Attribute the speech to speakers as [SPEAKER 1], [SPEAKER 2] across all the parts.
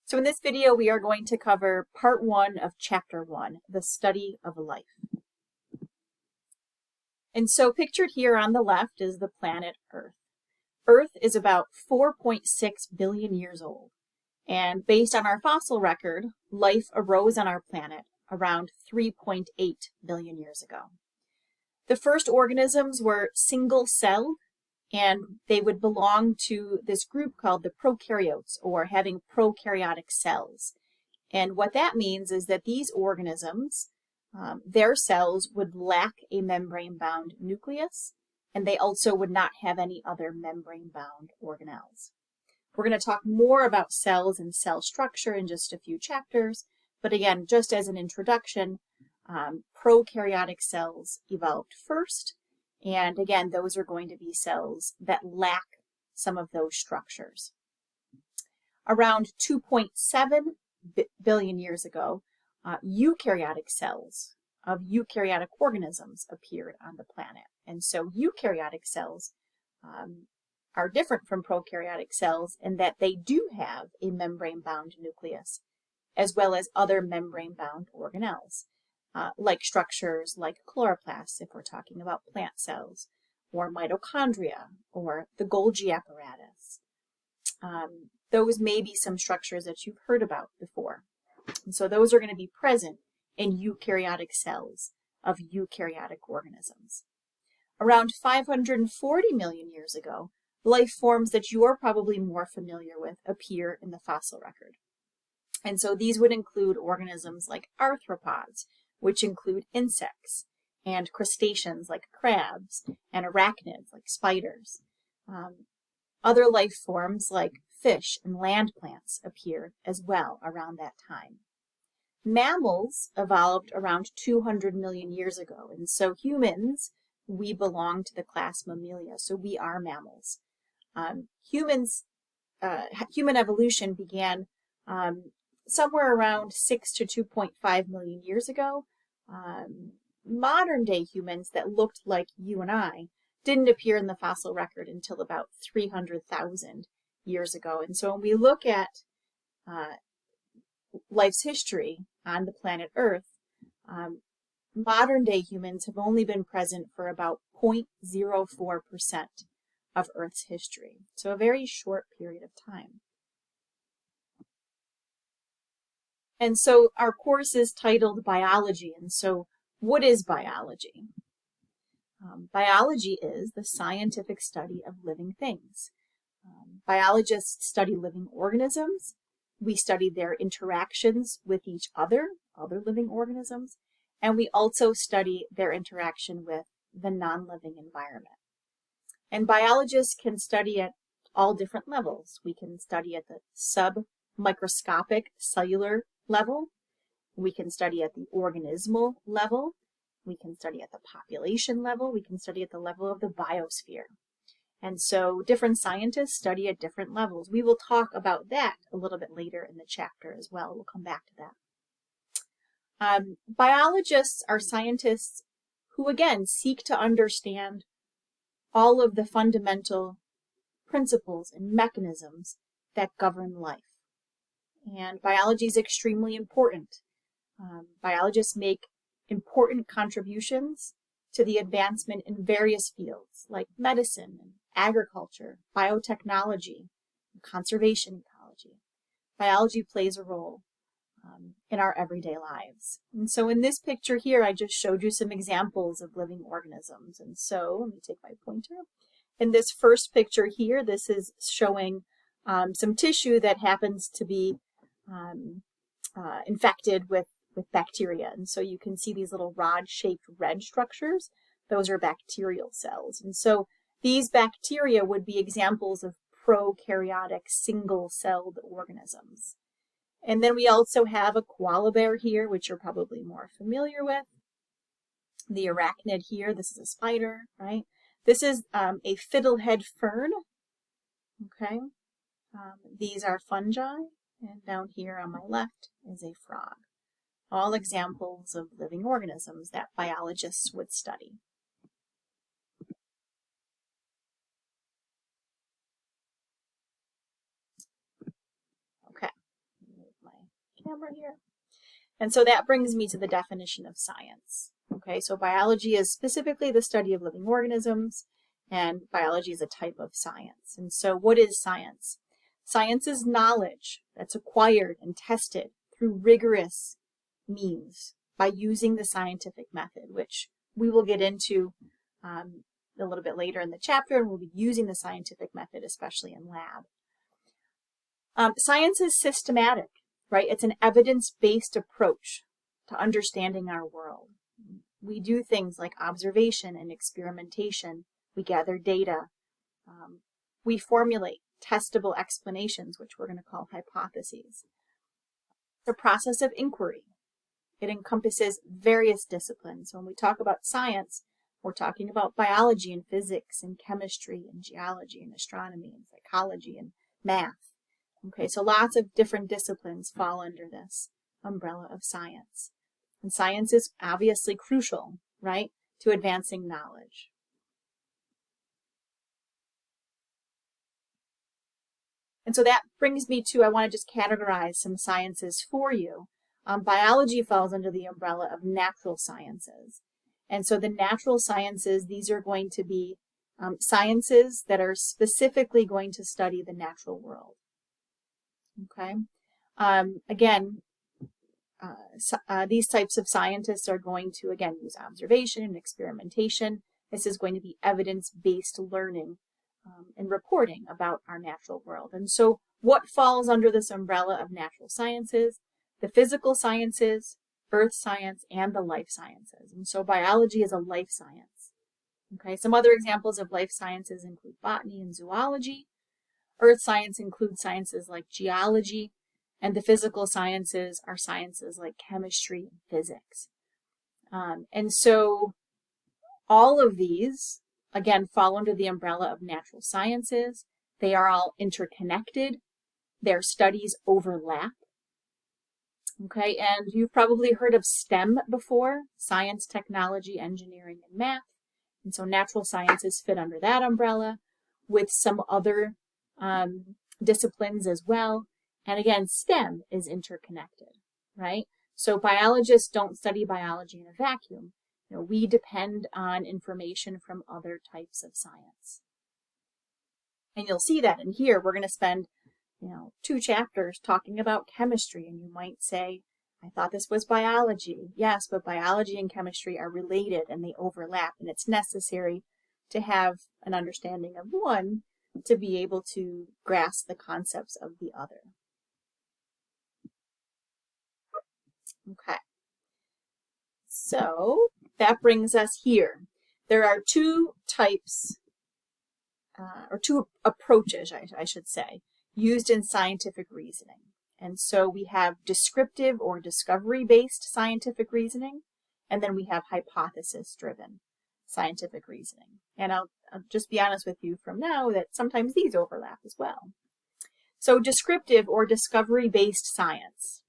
[SPEAKER 1] So in this video, we are going to cover part 1 of chapter 1, the study of life. And so pictured here on the left is the planet Earth. Earth is about 4.6 billion years old. And based on our fossil record, life arose on our planet around 3.8 billion years ago. The first organisms were single-celled, and they would belong to this group called the prokaryotes, or having prokaryotic cells. And what that means is that these organisms, their cells would lack a membrane-bound nucleus, and they also would not have any other membrane-bound organelles. We're going to talk more about cells and cell structure in just a few chapters, but again, just as an introduction, prokaryotic cells evolved first, and again, those are going to be cells that lack some of those structures. Around 2.7 billion years ago, eukaryotic cells of eukaryotic organisms appeared on the planet. And so eukaryotic cells are different from prokaryotic cells in that they do have a membrane-bound nucleus, as well as other membrane-bound organelles. Like structures like chloroplasts, if we're talking about plant cells, or mitochondria, or the Golgi apparatus. Those may be some structures that you've heard about before. And so those are going to be present in eukaryotic cells of eukaryotic organisms. Around 540 million years ago, life forms that you're probably more familiar with appear in the fossil record. And so these would include organisms like arthropods, which include insects, and crustaceans like crabs, and arachnids like spiders. Other life forms like fish and land plants appeared as well around that time. Mammals evolved around 200 million years ago, and so humans, we belong to the class Mammalia, so we are mammals. Human evolution began somewhere around 6 to 2.5 million years ago. Modern day humans that looked like you and I didn't appear in the fossil record until about 300,000 years ago. And so when we look at life's history on the planet Earth, modern day humans have only been present for about 0.04% of Earth's history. So a very short period of time. And so our course is titled Biology. And so what is biology? Biology is the scientific study of living things. Biologists study living organisms. We study their interactions with each other living organisms, and we also study their interaction with the non-living environment. And biologists can study at all different levels. We can study at the submicroscopic cellular level. We can study at the organismal level. We can study at the population level. We can study at the level of the biosphere. And so different scientists study at different levels. We will talk about that a little bit later in the chapter as well. We'll come back to that. Biologists are scientists who, again, seek to understand all of the fundamental principles and mechanisms that govern life. And biology is extremely important. Biologists make important contributions to the advancement in various fields like medicine, and agriculture, biotechnology, and conservation ecology. Biology plays a role in our everyday lives. And so in this picture here, I just showed you some examples of living organisms. And so let me take my pointer. In this first picture here, this is showing some tissue that happens to be infected with bacteria. And so you can see these little rod-shaped red structures. Those are bacterial cells. And so these bacteria would be examples of prokaryotic single-celled organisms. And then we also have a koala bear here, which you're probably more familiar with. The arachnid here, this is a spider, right? This is a fiddlehead fern, okay? These are fungi, and down here on my left is a frog. All examples of living organisms that biologists would study. Okay, camera here. And so that brings me to the definition of science. Okay, so biology is specifically the study of living organisms, and biology is a type of science. And so what is science? Science is knowledge that's acquired and tested through rigorous means by using the scientific method, which we will get into a little bit later in the chapter, and we'll be using the scientific method, especially in lab. Science is systematic, right? It's an evidence-based approach to understanding our world. We do things like observation and experimentation. We gather data. We formulate testable explanations, which we're going to call hypotheses. It's a process of inquiry. It encompasses various disciplines. When we talk about science, we're talking about biology and physics and chemistry and geology and astronomy and psychology and math. Okay, so lots of different disciplines fall under this umbrella of science. And science is obviously crucial, right, to advancing knowledge. And so that brings me to, I want to just categorize some sciences for you. Biology falls under the umbrella of natural sciences. And so the natural sciences, these are going to be sciences that are specifically going to study the natural world. Okay. These types of scientists are going to, again, use observation and experimentation. This is going to be evidence-based learning and reporting about our natural world. And so what falls under this umbrella of natural sciences? The physical sciences, earth science, and the life sciences. And so biology is a life science. Okay, some other examples of life sciences include botany and zoology. Earth science includes sciences like geology, and the physical sciences are sciences like chemistry and physics. And so all of these, again, fall under the umbrella of natural sciences. They are all interconnected. Their studies overlap. Okay, and you've probably heard of STEM before: science, technology, engineering, and math. And so natural sciences fit under that umbrella with some other disciplines as well. And again, STEM is interconnected, right? So biologists don't study biology in a vacuum. We depend on information from other types of science. And you'll see that in here. We're going to spend 2 chapters talking about chemistry, and you might say, I thought this was biology. Yes, but biology and chemistry are related and they overlap, and it's necessary to have an understanding of one to be able to grasp the concepts of the other. Okay, so that brings us here. There are 2 types, or 2 approaches, I should say, used in scientific reasoning. And so we have descriptive or discovery-based scientific reasoning, and then we have hypothesis-driven scientific reasoning. And I'll just be honest with you from now that sometimes these overlap as well. So descriptive or discovery-based science,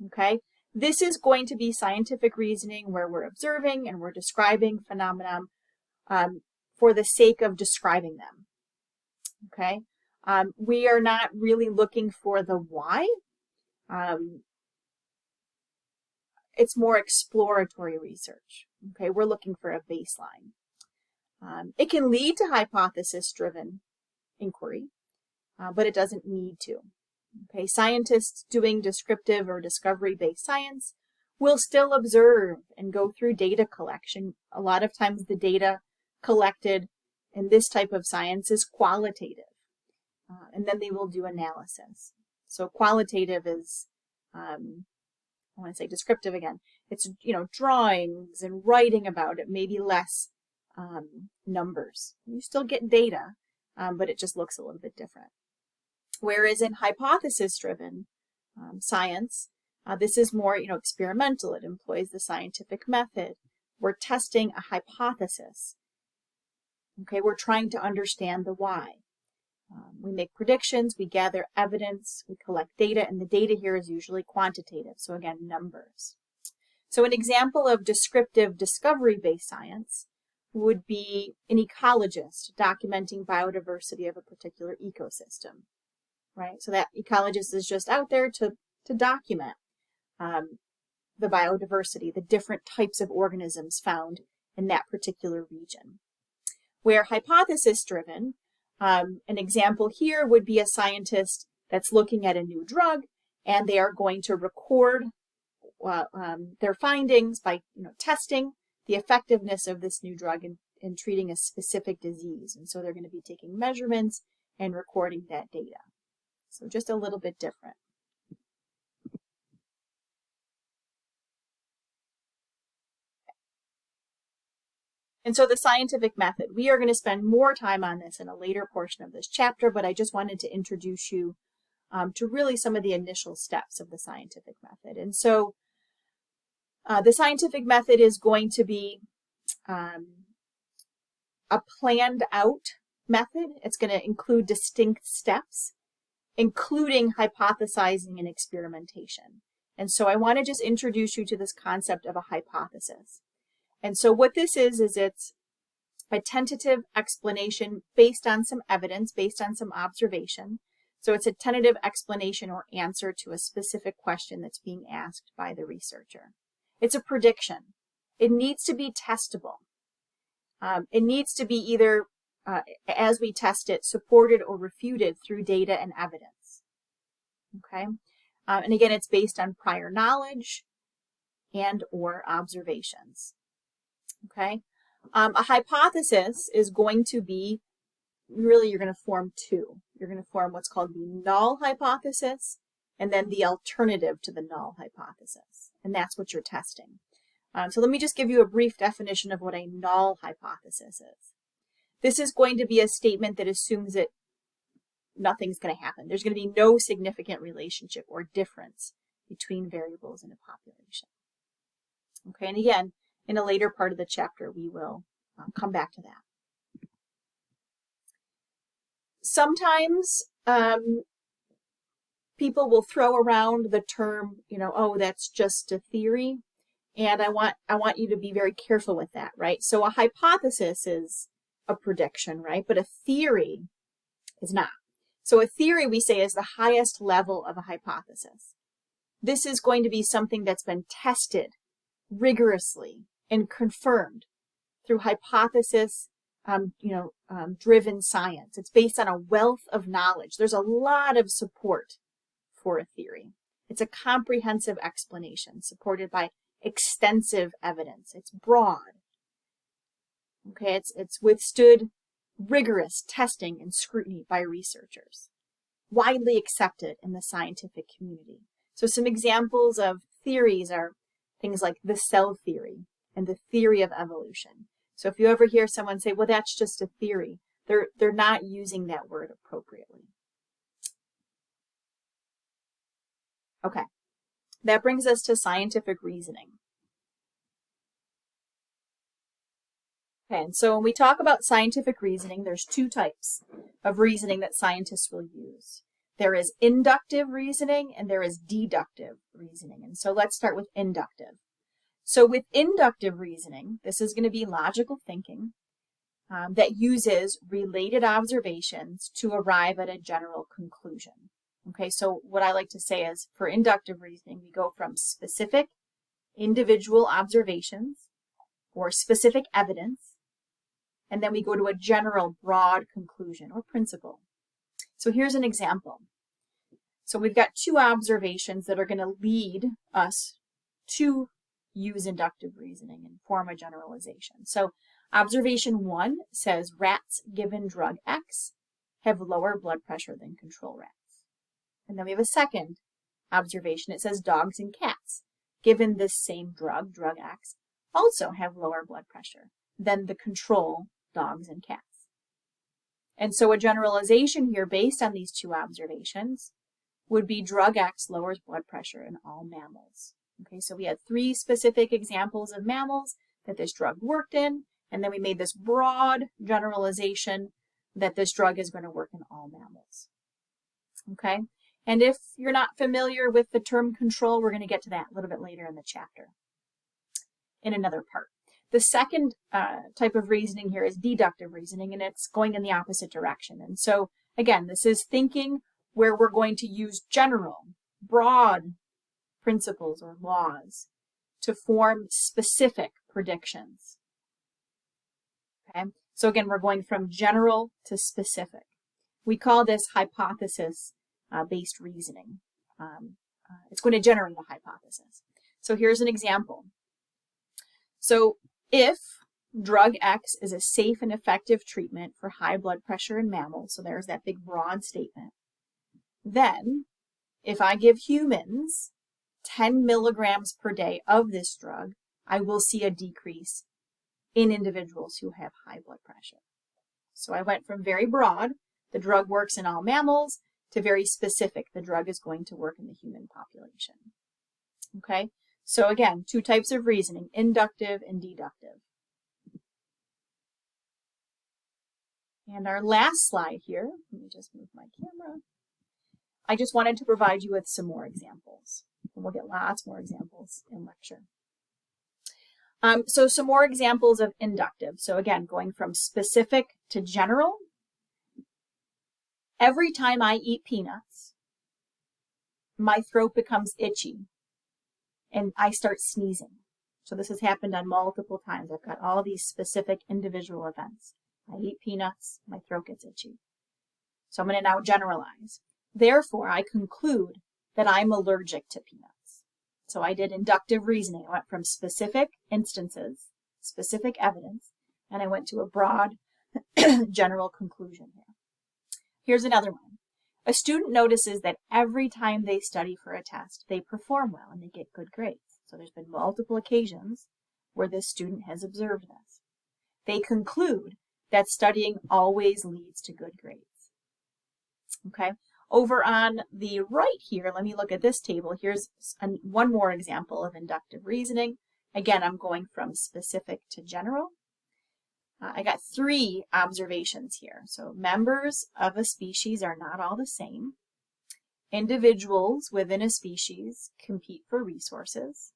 [SPEAKER 1] okay? This is going to be scientific reasoning where we're observing and we're describing phenomena for the sake of describing them, okay? We are not really looking for the why. It's more exploratory research. Okay, we're looking for a baseline. It can lead to hypothesis-driven inquiry, but it doesn't need to. Okay, scientists doing descriptive or discovery-based science will still observe and go through data collection. A lot of times the data collected in this type of science is qualitative. And then they will do analysis. So qualitative is, I want to say descriptive again. It's, drawings and writing about it, maybe less numbers. You still get data, but it just looks a little bit different. Whereas in hypothesis-driven science, this is more, experimental. It employs the scientific method. We're testing a hypothesis. Okay, we're trying to understand the why. We make predictions, we gather evidence, we collect data, and the data here is usually quantitative, so again, numbers. So an example of descriptive discovery-based science would be an ecologist documenting biodiversity of a particular ecosystem, right? So that ecologist is just out there to document. the biodiversity, the different types of organisms found in that particular region. Where hypothesis-driven, an example here would be a scientist that's looking at a new drug, and they are going to record their findings by testing the effectiveness of this new drug in treating a specific disease. And so they're going to be taking measurements and recording that data. So just a little bit different. And so the scientific method, we are going to spend more time on this in a later portion of this chapter, but I just wanted to introduce you to really some of the initial steps of the scientific method. And so the scientific method is going to be a planned out method. It's going to include distinct steps, including hypothesizing and experimentation. And so I want to just introduce you to this concept of a hypothesis. And so what this is it's a tentative explanation based on some evidence, based on some observation. So it's a tentative explanation or answer to a specific question that's being asked by the researcher. It's a prediction. It needs to be testable. It needs to be either, as we test it, supported or refuted through data and evidence. Okay? And again, it's based on prior knowledge and or observations. Okay? A hypothesis is going to be, really you're going to form two. You're going to form what's called the null hypothesis and then the alternative to the null hypothesis. And that's what you're testing. So let me just give you a brief definition of what a null hypothesis is. This is going to be a statement that assumes that nothing's going to happen. There's going to be no significant relationship or difference between variables in a population. Okay, and again, in a later part of the chapter, we will come back to that. Sometimes people will throw around the term, oh, that's just a theory. And I want you to be very careful with that, right? So a hypothesis is a prediction, right? But a theory is not. So a theory, we say, is the highest level of a hypothesis. This is going to be something that's been tested rigorously and confirmed through hypothesis driven science. It's based on a wealth of knowledge. There's a lot of support for a theory. It's a comprehensive explanation supported by extensive evidence. It's broad. Okay, it's withstood rigorous testing and scrutiny by researchers, widely accepted in the scientific community. So some examples of theories are things like the cell theory and the theory of evolution. So if you ever hear someone say, well, that's just a theory, they're not using that word appropriately. Okay, that brings us to scientific reasoning. Okay, and so when we talk about scientific reasoning, there's two types of reasoning that scientists will use. There is inductive reasoning and there is deductive reasoning. And so let's start with inductive. So with inductive reasoning, this is going to be logical thinking that uses related observations to arrive at a general conclusion. Okay, so what I like to say is for inductive reasoning, we go from specific individual observations or specific evidence, and then we go to a general broad conclusion or principle. So here's an example. So we've got two observations that are going to lead us to use inductive reasoning and form a generalization. So observation 1 says rats given drug X have lower blood pressure than control rats. And then we have a second observation. It says dogs and cats given this same drug, drug X, also have lower blood pressure than the control dogs and cats. And so a generalization here based on these two observations would be drug X lowers blood pressure in all mammals. Okay, so we had 3 specific examples of mammals that this drug worked in, and then we made this broad generalization that this drug is going to work in all mammals. Okay, and if you're not familiar with the term control, we're going to get to that a little bit later in the chapter in another part. The second type of reasoning here is deductive reasoning, and it's going in the opposite direction. And so, again, this is thinking where we're going to use general, broad principles or laws to form specific predictions. Okay, so again, we're going from general to specific. We call this hypothesis-based reasoning. It's going to generate a hypothesis. So here's an example. So if drug X is a safe and effective treatment for high blood pressure in mammals, so there's that big broad statement, then if I give humans 10 milligrams per day of this drug, I will see a decrease in individuals who have high blood pressure. So I went from very broad, the drug works in all mammals, to very specific, the drug is going to work in the human population. Okay, so again, two types of reasoning, inductive and deductive. And our last slide here, let me just move my camera. I just wanted to provide you with some more examples. And we'll get lots more examples in lecture. So some more examples of inductive. So again, going from specific to general. Every time I eat peanuts, my throat becomes itchy and I start sneezing. So this has happened on multiple times. I've got all these specific individual events. I eat peanuts, my throat gets itchy. So I'm going to now generalize. Therefore, I conclude that I'm allergic to peanuts. So I did inductive reasoning. I went from specific instances, specific evidence, and I went to a broad general conclusion here. Here's another one. A student notices that every time they study for a test, they perform well and they get good grades. So there's been multiple occasions where this student has observed this. They conclude that studying always leads to good grades. Okay, over on the right here, let me look at this table. Here's one more example of inductive reasoning. Again, I'm going from specific to general. I got three observations here. So members of a species are not all the same. Individuals within a species compete for resources.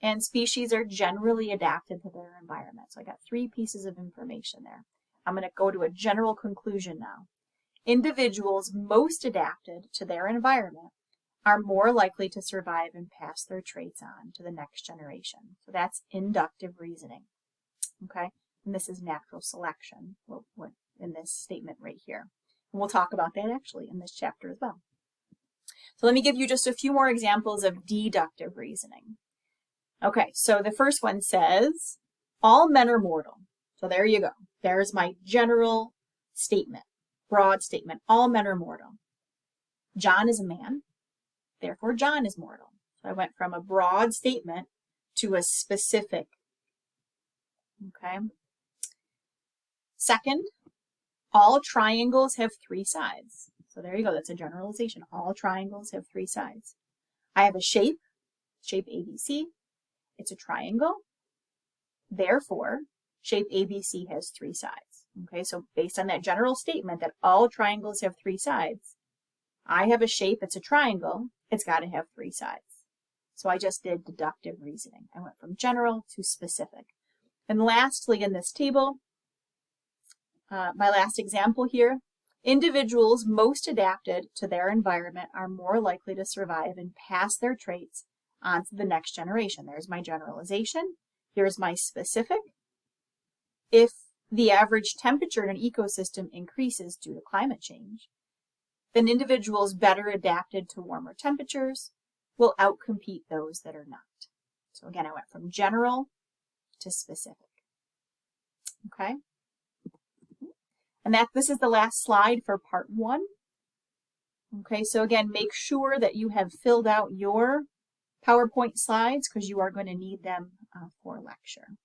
[SPEAKER 1] And species are generally adapted to their environment. So I got three pieces of information there. I'm going to go to a general conclusion now. Individuals most adapted to their environment are more likely to survive and pass their traits on to the next generation. So that's inductive reasoning. Okay, and this is natural selection in this statement right here. And we'll talk about that actually in this chapter as well. So let me give you just a few more examples of deductive reasoning. Okay, so the first one says, all men are mortal. So there you go. There's my general statement, broad statement. All men are mortal. John is a man, therefore John is mortal. So I went from a broad statement to a specific. Okay. Second, all triangles have three sides. So there you go. That's a generalization. All triangles have three sides. I have a shape ABC. It's a triangle. Therefore, shape ABC has three sides. Okay, so based on that general statement that all triangles have three sides, I have a shape, it's a triangle, it's got to have three sides. So I just did deductive reasoning. I went from general to specific. And lastly in this table, my last example here, individuals most adapted to their environment are more likely to survive and pass their traits on to the next generation. There's my generalization. Here's my specific. If the average temperature in an ecosystem increases due to climate change, then individuals better adapted to warmer temperatures will outcompete those that are not. So again, I went from general to specific. Okay? And this is the last slide for part 1. Okay, so again, make sure that you have filled out your PowerPoint slides because you are going to need them for lecture.